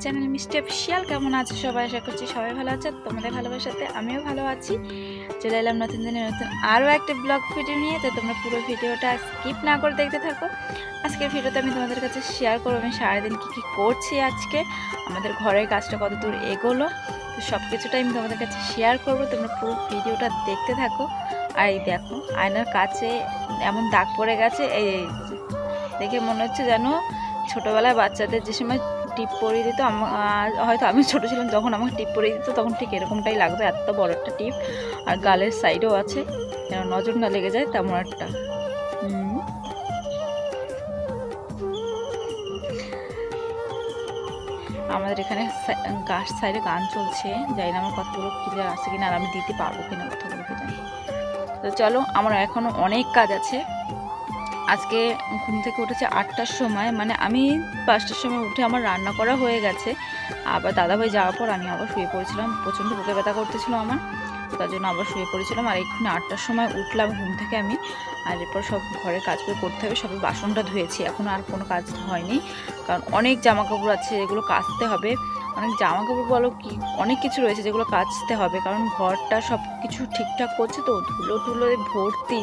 Channel মিষ্টি official. কেমন আছে সবাই? আশা করছি সবাই ভালো আছে। তোমাদের ভালোবাসাতে আমিও ভালো আছি। চলে এলাম নতুন দিনে নতুন আরও একটা ব্লগ ভিডিও নিয়ে। তো তোমরা পুরো ভিডিওটা স্কিপ না করে দেখতে থাকো। আজকের ভিডিওতে আমি তোমাদের কাছে শেয়ার করবো আমি সারাদিন কী করছি, আজকে আমাদের ঘরের কাজটা কত দূর এগোলো, তো সব কিছুটাই আমি তোমাদের কাছে শেয়ার করবো। তোমরা পুরো ভিডিওটা দেখতে থাকো। আর এই দেখো, আয়নার কাছে এমন দাগ পড়ে গেছে, এই দেখে মনে হচ্ছে যেন ছোটোবেলায় বাচ্চাদের যে সময় টিপ পরিয়ে দিত, হয়তো আমি ছোটো ছিলাম যখন আমাকে টিপ পরিয়ে দিত তখন ঠিক এরকমটাই লাগতো, এত বড় একটা টিপ। আর গালের সাইডেও আছে, যেন নজর না লেগে যায় তেমন একটা। আমাদের এখানে গাছ সাইডে গান চলছে, জানি না আমার কথাগুলো ক্লিয়ার আছে কিনা আর আমি দিতে পারবো কিনা কথাগুলো জানি। তো চলো, আমার এখনও অনেক কাজ আছে। আজকে ঘুম থেকে উঠেছে 8টার সময়, মানে আমি 5টার সময় উঠে আমার রান্না করা হয়ে গেছে। আবার দাদাভাই যাওয়ার পর আমি আবার শুয়ে পড়েছিলাম, প্রচণ্ড বুকে ব্যথা করতেছিল আমার, তার জন্য আবার শুয়ে পড়েছিলাম। আর এখানে 8টার সময় উঠলাম ঘুম থেকে আমি। আর এরপর সব ঘরের কাজগুলো করতে হবে, সবে বাসনটা ধুয়েছি, এখন আর কোনো কাজ হয়নি, কারণ অনেক জামা কাপড় আছে এগুলো কাচতে হবে। অনেক জামা কাপড় বলো কি অনেক কিছু রয়েছে যেগুলো কাচতে হবে, কারণ ঘরটা সব কিছু ঠিকঠাক করছে তো, ধুলো টুলো ভর্তি।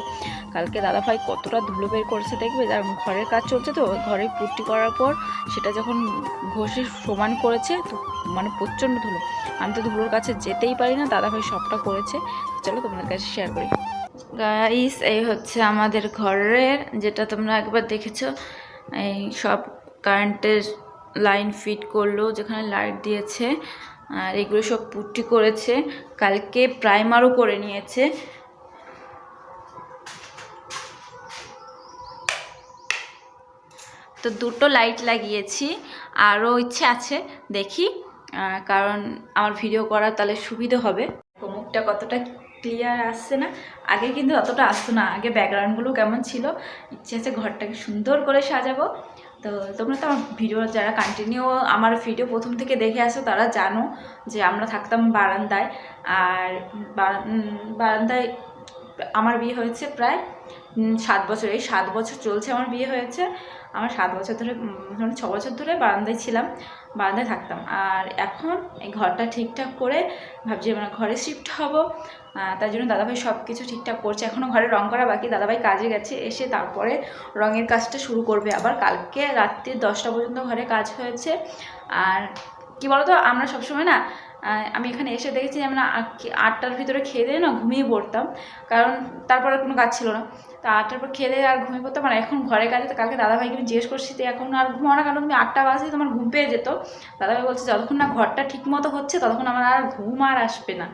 কালকে দাদাভাই কতটা ধুলো বের করেছে দেখবে, যার ঘরের কাজ চলছে তো, ঘরে পুট্টি করার পর সেটা যখন ঘষে সমান করেছে তো মানে প্রচণ্ড ধুলো। আমি তো ধুলোর কাছে যেতেই পারি না, দাদাভাই সবটা করেছে। চলো তোমাদের কাছে শেয়ার করি। গাইস, এই হচ্ছে আমাদের ঘরের, যেটা তোমরা একবার দেখেছো, এই সব কারেন্টের লাইন ফিট করলো, যেখানে লাইট দিয়েছে, আর এগুলো সব পুট্টি করেছে, কালকে প্রাইমারও করে নিয়েছে। তো দুটো লাইট লাগিয়েছি, আরও ইচ্ছে আছে দেখি, কারণ আমার ভিডিও করার তাহলে সুবিধা হবে। মুখটা কতটা ক্লিয়ার আসছে না, আগে কিন্তু অতটা আসতো না, আগে ব্যাকগ্রাউন্ডগুলো কেমন ছিল। ইচ্ছে আছে ঘরটাকে সুন্দর করে সাজাবো। তো তোমরা তো আমার ভিডিও যারা কন্টিনিউ আমার ভিডিও প্রথম থেকে দেখে আসো তারা জানো যে আমরা থাকতাম বারান্দায়। আর বারান্দায় আমার বিয়ে হয়েছে প্রায় 7 বছর, এই 7 বছর চলছে আমার বিয়ে হয়েছে। আমার 7 বছর ধরে, মানে 6 বছর ধরে বারান্দায় ছিলাম, বারান্দায় থাকতাম। আর এখন এই ঘরটা ঠিকঠাক করে ভাবছি আমরা ঘরে শিফট হব, তার জন্য দাদাভাই সব কিছু ঠিকঠাক করছে। এখনও ঘরে রং করা বাকি, দাদাভাই কাজে গেছে, এসে তারপরে রঙের কাজটা শুরু করবে। আবার কালকে রাত্রি 10টা পর্যন্ত ঘরে কাজ হয়েছে। আর কি বলতো, আমরা সবসময় না, আমি এখানে এসে দেখেছি আমরা 8টার ভিতরে খেয়ে দিয়ে না ঘুমিয়ে পড়তাম, কারণ তারপরে কোনো কাজ ছিল না। তো 8টার পর খেয়ে দিয়ে আর ঘুমিয়ে পড়তাম। আর এখন ঘরে কাজে, তো কালকে দাদাভাইকে আমি জিজ্ঞেস করছি তো এখন আর ঘুমাও না, কারণ তুমি 8টা বাজে তোমার ঘুম পেয়ে যেত। দাদাভাই বলছে যতক্ষণ না ঘরটা ঠিক মতো হচ্ছে ততক্ষণ আমার আর ঘুম আর আসবে না।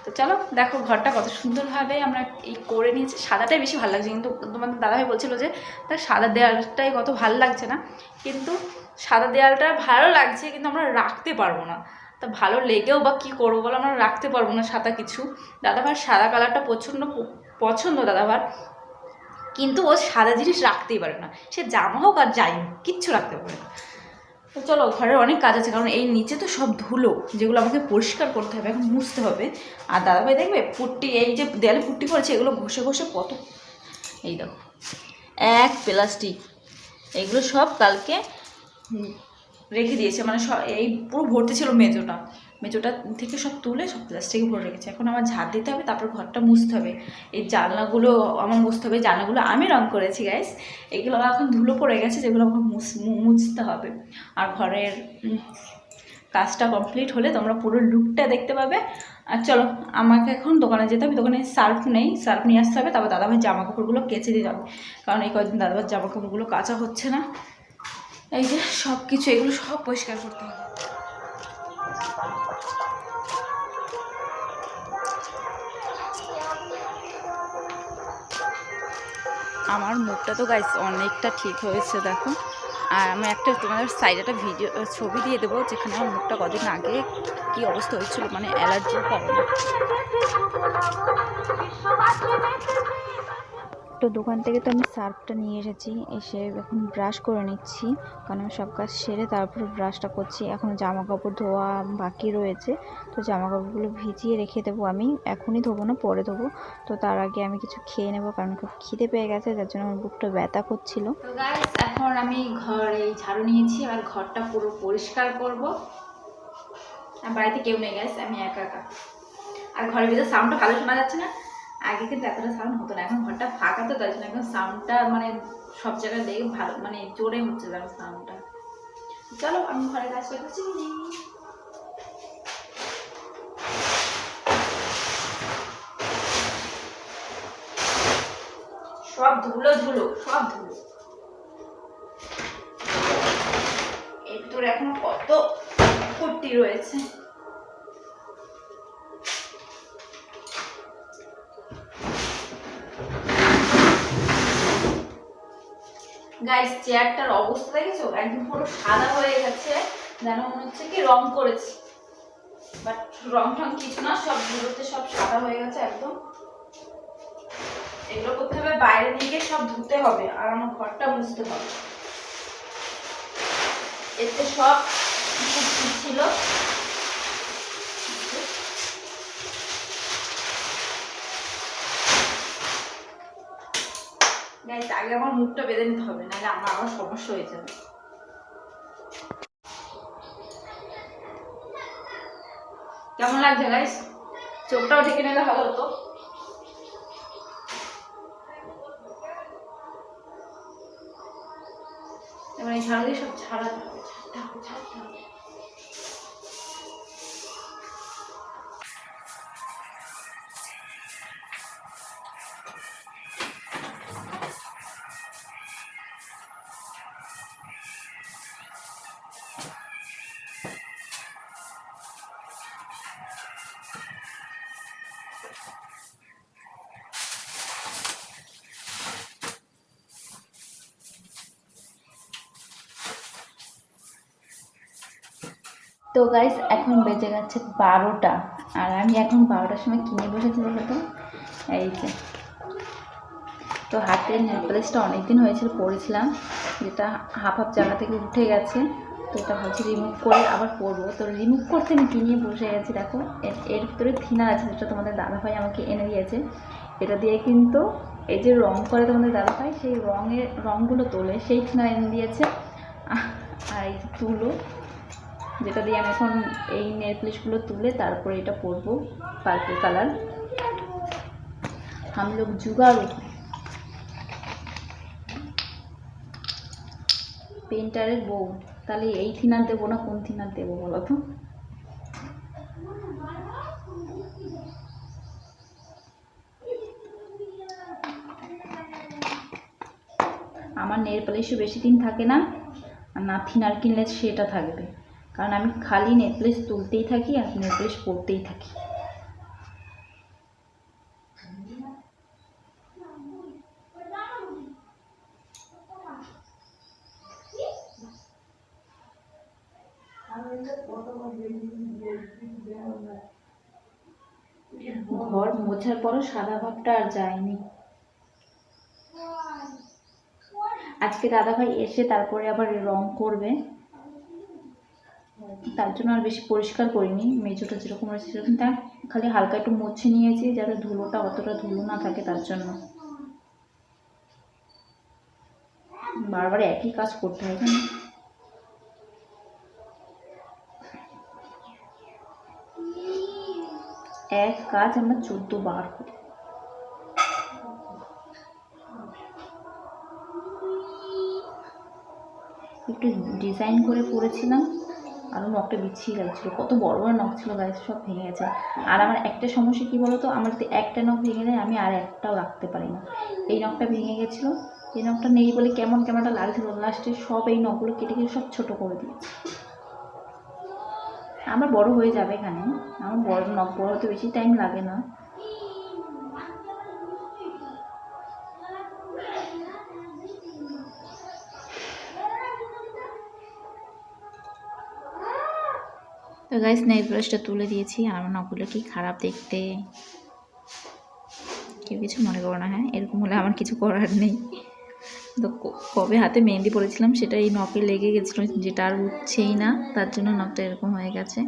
তো চলো দেখো ঘরটা কত সুন্দরভাবে আমরা এই করে নিয়েছি। সাদাটাই বেশি ভালো লাগছে, কিন্তু তোমাদের দাদাভাই বলছিল যে তার সাদা দেয়ালটাই কত ভালো লাগছে না, কিন্তু সাদা দেয়ালটা ভালো লাগছে কিন্তু আমরা রাখতে পারবো না। তা ভালো লেগেও বা কী করবো বলো, আমরা রাখতে পারবো না সাদা কিছু। দাদাভাই সাদা কালারটা প্রচণ্ড পছন্দ দাদাভাই, কিন্তু ও সাদা জিনিস রাখতেই পারে না, সে জামা হোক আর যাই হোক কিচ্ছু রাখতে পারে না। তো চলো, ঘরের অনেক কাজ আছে, কারণ এই নিচে তো সব ধুলো, যেগুলো আমাকে পরিষ্কার করতে হবে, এখন মুছতে হবে। আর দাদাভাই দেখবে পুট্টি, এই যে দেয়ালে পুট্টি করেছে এগুলো ঘষে ঘষে কত, এই দেখো এক প্লাস্টিক, এগুলো সব কালকে রেখে দিয়েছে, মানে এই পুরো ভর্তি ছিল মেজোটা থেকে সব তুলে সব প্লাস্টিকে ভরে রেখেছে। এখন আমার ঝাড় দিতে হবে, তারপর ঘরটা মুছতে হবে। এই জানলাগুলো আমার মুছতে হবে, জানলাগুলো আমি রং করেছি গাইস, এগুলো এখন ধুলো পড়ে গেছে, যেগুলো আমাকে মুছতে হবে। আর ঘরের কাজটা কমপ্লিট হলে তোমরা পুরো লুকটা দেখতে পাবে। আর চলো, আমাকে এখন দোকানে যেতে হবে, দোকানে সার্ফ নেই, সার্ফ নিয়ে আসতে হবে, তারপর দাদাভাই জামা কাপড়গুলো কেচে দিতে হবে, কারণ এই কয়েকদিন দাদাভাই জামা কাপড়গুলো কাচা হচ্ছে না। এই যে সব কিছু এগুলো সব পরিষ্কার করতে হবে। আমার মুখটা তো গাইস অনেকটা ঠিক হয়েছে দেখো। আর আমি একটা তোমাদের সাইডে একটা ছবি দিয়ে দেবো, যেখানে আমার মুখটা কদিন আগে কী অবস্থা হয়েছিল, মানে অ্যালার্জির কারণে। তো দোকান থেকে তো আমি সার্ফটা নিয়ে এসেছি, এসে এখন ব্রাশ করে নিচ্ছি, কারণ আমি সব কাজ সেরে তারপরে ব্রাশটা করছি। এখন জামা কাপড় ধোয়া বাকি রয়েছে, তো জামা কাপড়গুলো ভিজিয়ে রেখে দেবো, আমি এখনই ধোবো না, পরে ধোবো। তো তার আগে আমি কিছু খেয়ে নেবো, কারণ খুব খিদে পেয়ে গেছে, যার জন্য আমার বুকটা ব্যথা করছিল। তো গাইস, এখন আমি ঘরে ঝাড়ু নিয়েছি, আর ঘরটা পুরো পরিষ্কার করব। আর বাড়িতে কেউ নেই গাইস, আমি একা একা। আর ঘরের ভিতরে সাউন্ডটা ভালো শোনা যাচ্ছে না। আগে কিন্তু এতটা সাউন্ড হতো না, এখন ঘরটা ফাঁকা তো তাই জন্য এখন সাউন্ডটা মানে সব জায়গায় লেগে ভালো মানে জোরে হচ্ছে যেন সাউন্ডটা। চলো আমি ঘরে কাজটা করছি। সব ধুলো ধুলো, সব ধুলো। এর ভিতরে এখনো কত কুর্তি রয়েছে। গাইস চেয়ারটার অবস্থা দেখেছো, একদম পুরো সাদা হয়ে গেছে, যেন মনে হচ্ছে কি রং করেছি, বাট রং টং কিছু না, সব ধুলোতে সব সাদা হয়ে গেছে একদম। এগুলো করতে হবে, বাইরে নিয়ে গিয়ে সব ধুতে হবে, আর আমার ঘরটা মুছতে হবে। এতে সব ছিল। গাইস আগে আমার মুখটা বেঁধে নিতে হবে, নাহলে আমার আবার সমস্যা হয়ে যাবে। কেমন লাগছে গাইস? চোখটাও ঢেকে নিলে ভালো হতো। এবার এই ঝাড়ু দিয়ে সব ছাড়াতে হবে, ছাড়তে হবে। তো গাইস এখন বেজে গেছে 12টা, আর আমি এখন 12টার সময় কিনে বসেছি বলো তো, এই যে। তো হাতের নেকলেসটা অনেকদিন হয়েছিল পরেছিলাম, যেটা হাফ জায়গা থেকে উঠে গেছে, তো এটা ভাবছি রিমুভ করে আবার পরবো। তো রিমুভ করতে আমি কিনে বসে গেছি। দেখো এর ভিতরে থিনার আছে, যেটা তোমাদের দাদাভাই আমাকে এনে দিয়েছে। এটা দিয়ে কিন্তু এই যে রং করে তোমাদের দাদাভাই, সেই রঙগুলো তোলে, সেই থিনার এনে দিয়েছে। আর এই তুলো, যেটা দিয়ে আমি এখন এই নেলপলিশগুলো তুলে তারপরে এটা পরবো, পার্পল কালার। हम लोग जुगाड़ू পেন্টারের বউ, তাহলে এই থিনার দেবো না কোন থিনার দেবো বলো তো? আমার নেল পলিশও বেশি দিন থাকে না, আর না থিনার কিনলে সেটা থাকবে, কারণ আমি খালি নেল পলিশ তুলতেই থাকি আর নেল পলিশ পরতেই থাকি। ঘর মোছার পরও সাদা ভাবটা আর যায়নি। আজকে দাদাভাই এসে তারপরে আবার রং করবে, তার জন্য আর বেশি পরিষ্কার করিনি। মেঝোটা যেরকম রয়েছে সেরকম, তার খালি হালকা একটু মুছে নিয়েছি, যাতে ধুলোটা অতটা ধুলো না থাকে, তার জন্য। বারবার একই কাজ করতে হয় না। এক কাজ আমরা 14 বার করি। একটু ডিজাইন করে পরেছিলাম, আরও নখটা বিছিয়ে গেছিলো, কত বড় বড় নখ ছিল গায়ে, সব ভেঙে গেছে। আর আমার একটা সমস্যা কী বলো তো, আমার যদি একটা নখ ভেঙে যায় আমি আর একটাও রাখতে পারি না। এই নখটা ভেঙে গেছিলো, এই নখটা নেই বলে কেমন কেমনটা লাগছিল, লাস্টে সব এই নখগুলো কেটে কেটে সব ছোটো করে দিয়েছে। আমার বড় হয়ে যাবে এখানে, আমার বড় নখ বড় হতে বেশি টাইম লাগে না। তো গাইস নেল ব্রাশটা তুলে দিয়েছি, আর আমার নখগুলো কি খারাপ দেখতে, কেউ কিছু মনে করো না, হ্যাঁ এরকম হলে আমার কিছু করার নেই। তো কবে হাতে মেহেন্দি পরেছিলাম সেটা এই নখে লেগে গেছিলো, যেটা আর উঠছেই না, তার জন্য নখটা এরকম হয়ে গেছে।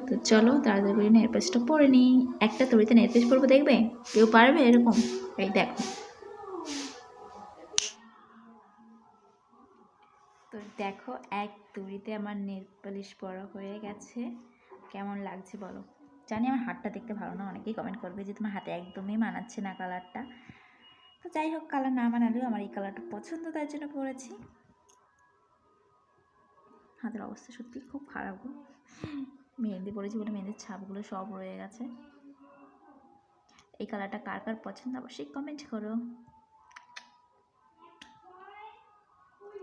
তো চলো তাড়াতাড়ি করে নেল পালিশটা পরে নিই। একটা তড়িতে নেল পালিশ পরবো, দেখবে কেউ পারবে এরকম? এই দেখো, তো দেখো এক তুড়িতে আমার নেল পালিশ পরা হয়ে গেছে। কেমন লাগছে বলো। জানি আমার হাতটা দেখতে ভালো না, অনেকেই কমেন্ট করবে যে তোমার হাতে একদমই মানাচ্ছে না কালারটা। তো যাই হোক, কালার না মানালেও আমার এই কালারটা পছন্দ, তার জন্য করেছি। হাতের অবস্থা সত্যি খুব খারাপ গো, মেহেন্দি পরেছি বলে মেহেন্দির ছাপগুলো সব রয়ে গেছে। এই কালারটা কার কার পছন্দ অবশ্যই কমেন্ট করো।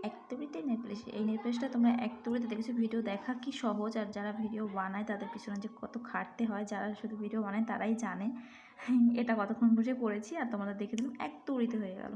এক তুড়িতে নেলপলিশ, এই নেলপলিশটা তোমরা এক তুড়িতে দেখেছো। ভিডিও দেখা কি সহজ, আর যারা ভিডিও বানায় তাদের পিছনে যে কত খাটতে হয়, যারা শুধু ভিডিও বানায় তারাই জানে। এটা কতক্ষণ বসে করেছি আর তোমাদের দেখে দিলাম এক তুড়িতে হয়ে গেল।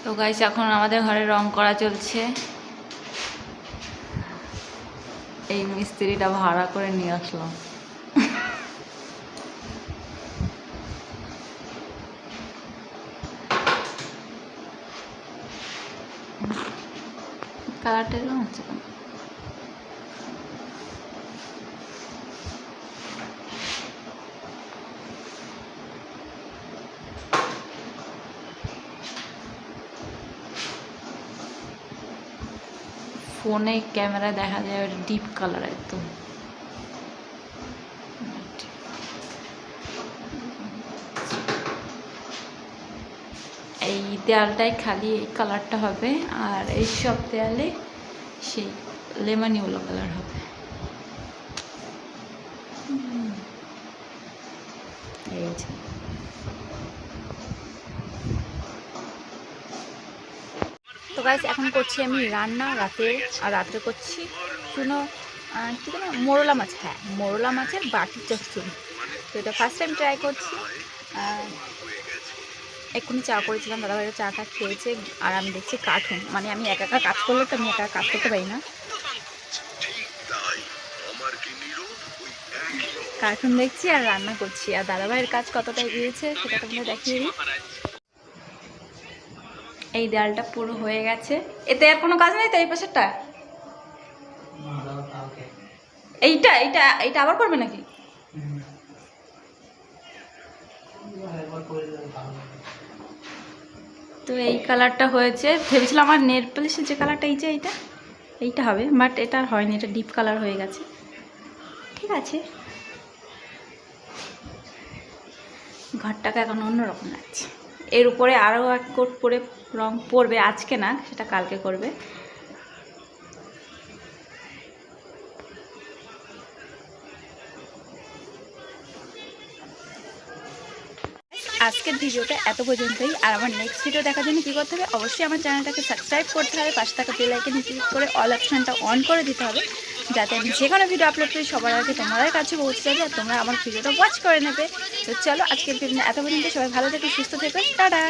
তো গাইস, এখন আমাদের ঘরে রং করা চলছে। এই মিস্ত্রিটা ভাড়া করে নিয়ে আসলাম। কালারটা এরকম হচ্ছে কেন? ফোনে ক্যামেরায় দেখা যায় ডিপ কালার একদম। এই দেয়ালটাই খালি এই কালারটা হবে, আর এই সব দেয়ালে সেই লেমন ইয়েলো কালার হবে। এই যে তো গাইস, এখন করছি আমি রান্না রাতে, আর রাত্রে করছি শুনো কী যেন মোরলা মাছ। হ্যাঁ, মোরলা মাছের বাটি চচ্চড়ি। তো এটা ফার্স্ট টাইম ট্রাই করছি। এক্ষুনি চা করেছিলাম, দাদাভাইয়ের চাটা খেয়েছে, আর আমি দেখছি কার্টুন। মানে আমি একা একা কাজ করলে তো আমি একা কাজ করতে পারি না, কার্টুন দেখছি আর রান্না করছি। আর দাদাভাইয়ের কাজ কতটা এগিয়েছে সেটা তোমরা দেখিয়ে দিই। এই দেয়ালটা পুরো হয়ে গেছে, এতে আর কোনো কাজ নেই তো। এই পাশেরটা এইটা এইটা এইটা আবার করবে নাকি? তো এই কালারটা হয়েছে। ভেবেছিলাম আমার নেল পলিশের যে কালারটা এই যে এইটা হবে, বাট এটা আর হয়নি, এটা ডিপ কালার হয়ে গেছে। ঠিক আছে, ঘরটাকে এখন অন্যরকম লাগছে। এর উপরে আরও এক কোট করে রং পড়বে, আজকে না, সেটা কালকে করবে। আজকের ভিডিওটা এত পর্যন্তই। আর আমার নেক্সট ভিডিও দেখার জন্য কী করতে হবে, অবশ্যই আমার চ্যানেলটাকে সাবস্ক্রাইব করতে হবে, পাশে থাকা বেল আইকনে ক্লিক করে অল অপশানটা অন করে দিতে হবে, যাতে আমি যে কোনো ভিডিও আপলোড করি সবার আগে তোমাদের কাছে পৌঁছে যাবে আর তোমরা আমার ভিডিওটা ওয়াচ করে নেবে। তো চলো, আজকের ভিডিওটা এত পর্যন্ত। সবাই ভালো থেকো, সুস্থ থেকো, টাটা।